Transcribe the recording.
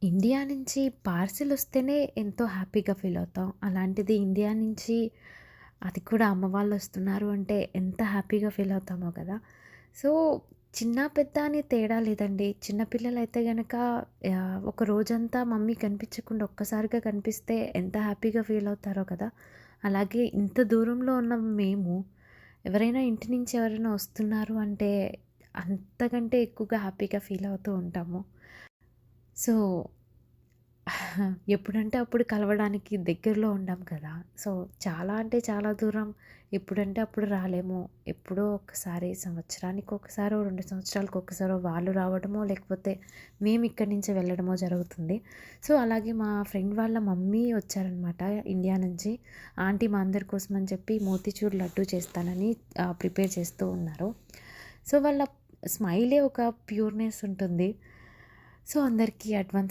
India నుంచి parcel వస్తేనే ఎంతో హ్యాపీగా ఫీల్ అవుతాం. అలాంటిది ఇండియా నుంచి అది కూడా అమ్మ వాళ్ళు వస్తున్నారు అంటే ఎంత హ్యాపీగా ఫీల్ అవుతామో కదా! సో, చిన్న, పెద్ద అని తేడా లేదండి. చిన్న పిల్లలైతే గనక ఒక రోజంతా మమ్మీ కనిపించకుండా ఒక్కసారిగా కనిపిస్తే ఎంత హ్యాపీగా ఫీల్ అవుతారో కదా! అలాగే ఇంత దూరంలో ఉన్న మేము ఎవరైనా ఇంటి నుంచి ఎవరైనా వస్తున్నారు అంటే అంతకంటే ఎక్కువగా హ్యాపీగా ఫీల్ అవుతూ ఉంటాము. సో ఎప్పుడంటే అప్పుడు కలవడానికి దగ్గరలో ఉండం కదా! సో, చాలా అంటే చాలా దూరం ఎప్పుడంటే అప్పుడు రాలేము. ఎప్పుడో ఒకసారి సంవత్సరానికి ఒకసారో, 2 సంవత్సరాలకు ఒక్కసారో వాళ్ళు రావడమో, లేకపోతే మేము ఇక్కడి నుంచి వెళ్ళడమో జరుగుతుంది. సో, అలాగే మా ఫ్రెండ్ వాళ్ళ మమ్మీ వచ్చారనమాట ఇండియా నుంచి. ఆంటీ మా అందరి కోసం అని చెప్పి మోతిచూర్ లడ్డూ చేస్తానని ప్రిపేర్ చేస్తూ ఉన్నారు. సో, వాళ్ళ స్మైలే ఒక ప్యూర్‌నెస్ ఉంటుంది. సో, అందరికీ అడ్వాన్స్